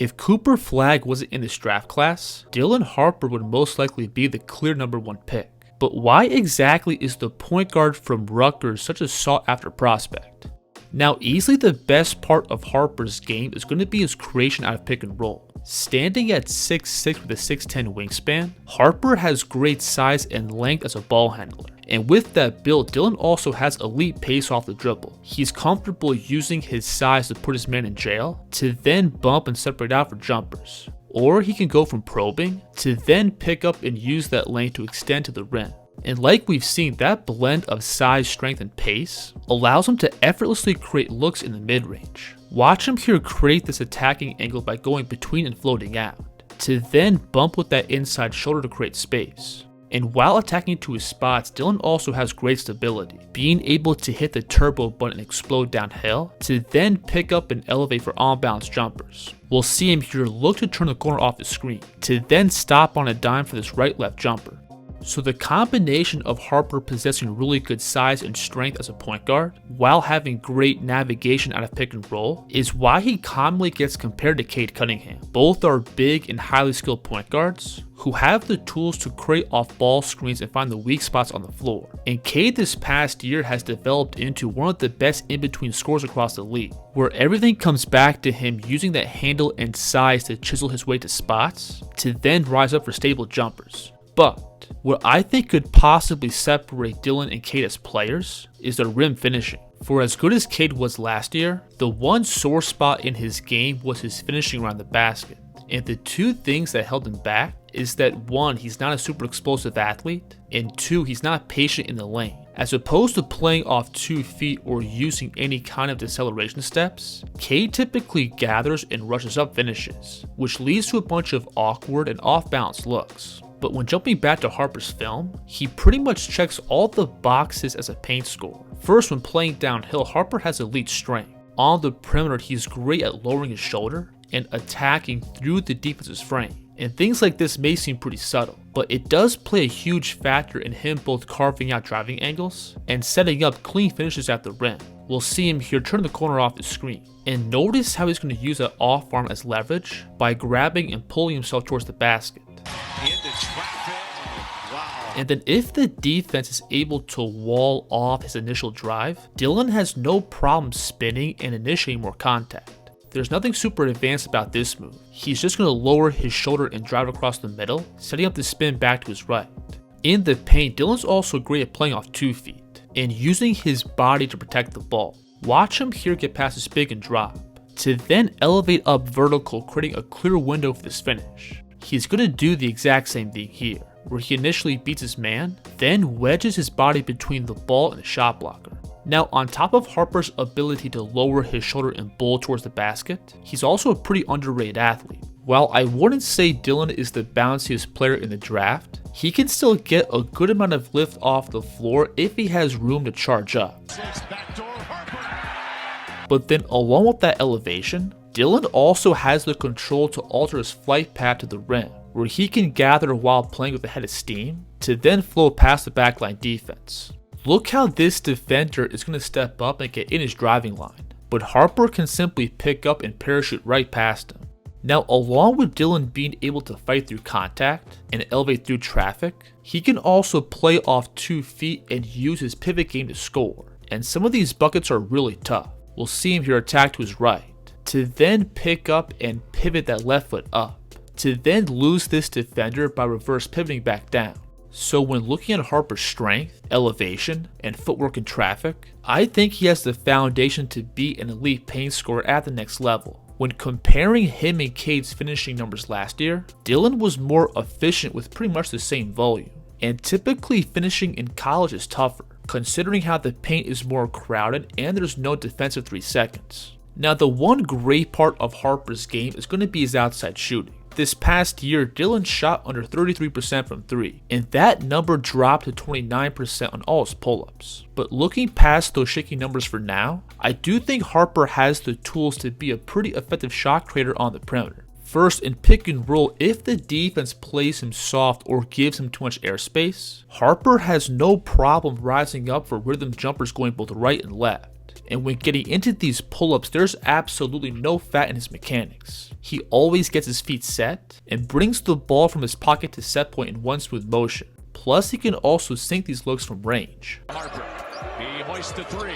If Cooper Flagg wasn't in this draft class, Dylan Harper would most likely be the clear #1 pick. But why exactly is the point guard from Rutgers such a sought after prospect? Now, easily the best part of Harper's game is going to be his creation out of pick and roll. Standing at 6'6" with a 6'10" wingspan, Harper has great size and length as a ball handler. And with that build, Dylan also has elite pace off the dribble. He's comfortable using his size to put his man in jail, to then bump and separate out for jumpers. Or he can go from probing, to then pick up and use that length to extend to the rim. And like we've seen, that blend of size, strength, and pace allows him to effortlessly create looks in the mid-range. Watch him here create this attacking angle by going between and floating out, to then bump with that inside shoulder to create space. And while attacking to his spots, Dylan also has great stability, being able to hit the turbo button and explode downhill, to then pick up and elevate for on-balance jumpers. We'll see him here look to turn the corner off the screen, to then stop on a dime for this right-left jumper. So the combination of Harper possessing really good size and strength as a point guard, while having great navigation out of pick and roll, is why he commonly gets compared to Cade Cunningham. Both are big and highly skilled point guards who have the tools to create off-ball screens and find the weak spots on the floor. And Cade this past year has developed into one of the best in-between scorers across the league, where everything comes back to him using that handle and size to chisel his way to spots, to then rise up for stable jumpers. But what I think could possibly separate Dylan and Cade as players is their rim finishing. For as good as Cade was last year, the one sore spot in his game was his finishing around the basket. And the two things that held him back is that 1, he's not a super explosive athlete, and 2, he's not patient in the lane. As opposed to playing off 2 feet or using any kind of deceleration steps, Cade typically gathers and rushes up finishes, which leads to a bunch of awkward and off-balance looks. But when jumping back to Harper's film, he pretty much checks all the boxes as a paint scorer. First, when playing downhill, Harper has elite strength. On the perimeter, he's great at lowering his shoulder and attacking through the defense's frame. And things like this may seem pretty subtle, but it does play a huge factor in him both carving out driving angles and setting up clean finishes at the rim. We'll see him here turn the corner off the screen. And notice how he's going to use that off arm as leverage by grabbing and pulling himself towards the basket. And then if the defense is able to wall off his initial drive, Dylan has no problem spinning and initiating more contact. There's nothing super advanced about this move. He's just going to lower his shoulder and drive across the middle, setting up the spin back to his right. In the paint, Dylan's also great at playing off 2 feet and using his body to protect the ball. Watch him here get past his pick and drop, to then elevate up vertical, creating a clear window for this finish. He's going to do the exact same thing here, where he initially beats his man, then wedges his body between the ball and the shot blocker. Now, on top of Harper's ability to lower his shoulder and bowl towards the basket, he's also a pretty underrated athlete. While I wouldn't say Dylan is the bounciest player in the draft, he can still get a good amount of lift off the floor if he has room to charge up. But then along with that elevation, Dylan also has the control to alter his flight path to the rim, where he can gather while playing with a head of steam, to then flow past the backline defense. Look how this defender is going to step up and get in his driving line, but Harper can simply pick up and parachute right past him. Now, along with Dylan being able to fight through contact and elevate through traffic, he can also play off 2 feet and use his pivot game to score, and some of these buckets are really tough. We'll see him here attack to his right, to then pick up and pivot that left foot up, to then lose this defender by reverse pivoting back down. So when looking at Harper's strength, elevation, and footwork in traffic, I think he has the foundation to be an elite paint scorer at the next level. When comparing him and Cade's finishing numbers last year, Dylan was more efficient with pretty much the same volume. And typically finishing in college is tougher, considering how the paint is more crowded and there's no defensive 3 seconds. Now, the one great part of Harper's game is going to be his outside shooting. This past year, Dylan shot under 33% from 3, and that number dropped to 29% on all his pull-ups. But looking past those shaky numbers for now, I do think Harper has the tools to be a pretty effective shot creator on the perimeter. First, in pick and roll, if the defense plays him soft or gives him too much airspace, Harper has no problem rising up for rhythm jumpers going both right and left. And when getting into these pull-ups, there's absolutely no fat in his mechanics. He always gets his feet set and brings the ball from his pocket to set point in one smooth motion. Plus, he can also sink these looks from range. Harper, he hoists the three.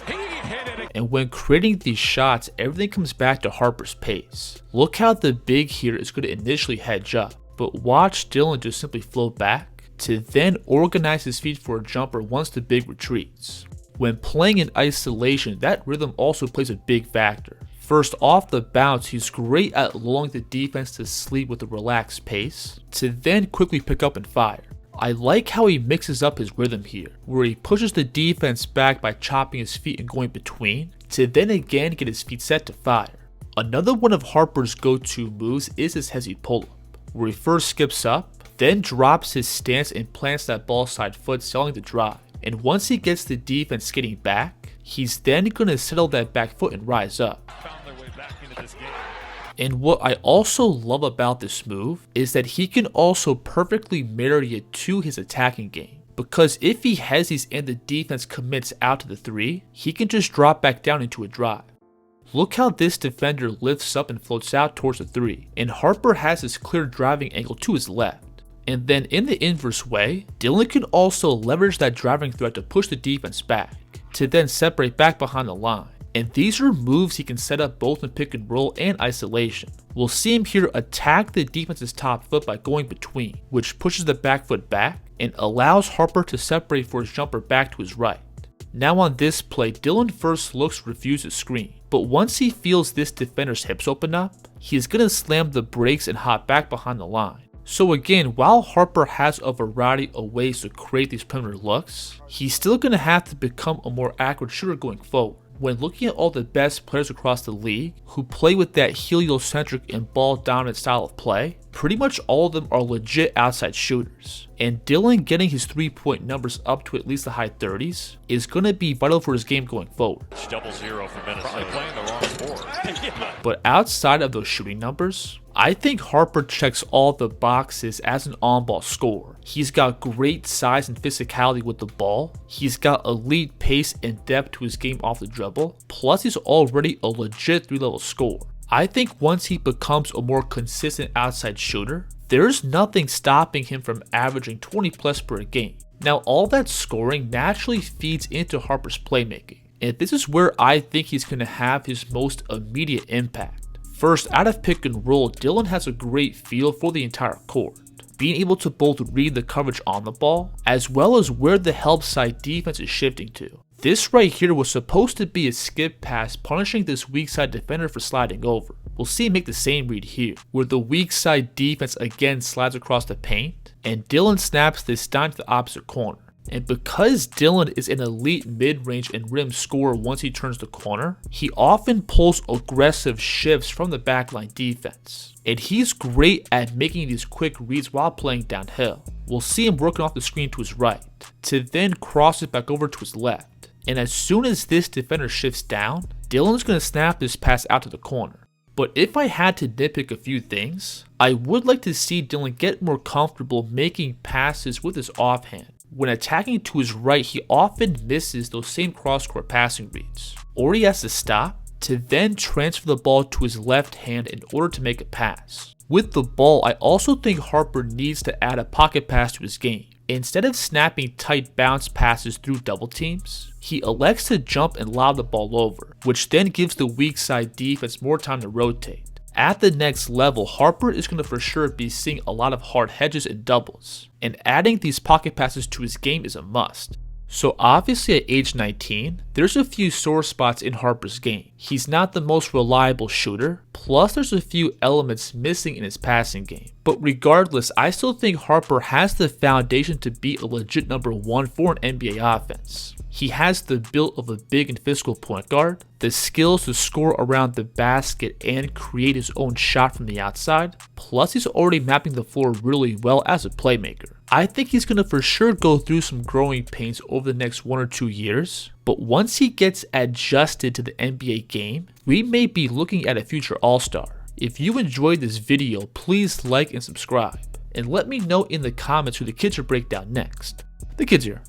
He hit it. And when creating these shots, everything comes back to Harper's pace. Look how the big here is going to initially hedge up, but watch Dylan just simply float back to then organize his feet for a jumper once the big retreats. When playing in isolation, that rhythm also plays a big factor. First, off the bounce, he's great at lulling the defense to sleep with a relaxed pace, to then quickly pick up and fire. I like how he mixes up his rhythm here, where he pushes the defense back by chopping his feet and going between, to then again get his feet set to fire. Another one of Harper's go-to moves is his hezzy pull-up, where he first skips up, then drops his stance and plants that ball side foot, selling the drive. And once he gets the defense skating back, he's then going to settle that back foot and rise up. And what I also love about this move is that he can also perfectly marry it to his attacking game. Because if he hezzies and the defense commits out to the three, he can just drop back down into a drive. Look how this defender lifts up and floats out towards the three, and Harper has his clear driving angle to his left. And then in the inverse way, Dylan can also leverage that driving threat to push the defense back, to then separate back behind the line. And these are moves he can set up both in pick and roll and isolation. We'll see him here attack the defense's top foot by going between, which pushes the back foot back and allows Harper to separate for his jumper back to his right. Now on this play, Dylan first looks to refuse his screen, but once he feels this defender's hips open up, he's going to slam the brakes and hop back behind the line. So again, while Harper has a variety of ways to create these perimeter looks, he's still going to have to become a more accurate shooter going forward. When looking at all the best players across the league who play with that heliocentric and ball-dominant style of play, pretty much all of them are legit outside shooters. And Dylan getting his 3-point numbers up to at least the high 30s is going to be vital for his game going forward. Double zero for Minnesota. Probably playing the wrong sport. But outside of those shooting numbers, I think Harper checks all the boxes as an on-ball scorer. He's got great size and physicality with the ball. He's got elite pace and depth to his game off the dribble. Plus, he's already a legit 3-level scorer. I think once he becomes a more consistent outside shooter, there's nothing stopping him from averaging 20 plus per game. Now, all that scoring naturally feeds into Harper's playmaking, and this is where I think he's going to have his most immediate impact. First, out of pick and roll, Dylan has a great feel for the entire court, being able to both read the coverage on the ball, as well as where the help side defense is shifting to. This right here was supposed to be a skip pass, punishing this weak side defender for sliding over. We'll see him make the same read here, where the weak side defense again slides across the paint, and Dylan snaps this down to the opposite corner. And because Dylan is an elite mid-range and rim scorer once he turns the corner, he often pulls aggressive shifts from the backline defense. And he's great at making these quick reads while playing downhill. We'll see him working off the screen to his right, to then cross it back over to his left. And as soon as this defender shifts down, Dylan's going to snap this pass out to the corner. But if I had to nitpick a few things, I would like to see Dylan get more comfortable making passes with his offhand. When attacking to his right, he often misses those same cross-court passing reads, or he has to stop to then transfer the ball to his left hand in order to make a pass. With the ball, I also think Harper needs to add a pocket pass to his game. Instead of snapping tight bounce passes through double teams, he elects to jump and lob the ball over, which then gives the weak side defense more time to rotate. At the next level, Harper is going to for sure be seeing a lot of hard hedges and doubles, and adding these pocket passes to his game is a must. So obviously at age 19, there's a few sore spots in Harper's game. He's not the most reliable shooter, plus there's a few elements missing in his passing game. But regardless, I still think Harper has the foundation to be a legit number one for an NBA offense. He has the build of a big and physical point guard, the skills to score around the basket and create his own shot from the outside, plus he's already mapping the floor really well as a playmaker. I think he's going to for sure go through some growing pains over the next 1 or 2 years, but once he gets adjusted to the NBA game, we may be looking at a future All-Star. If you enjoyed this video, please like and subscribe, and let me know in the comments who the kids should break down next. The kids here.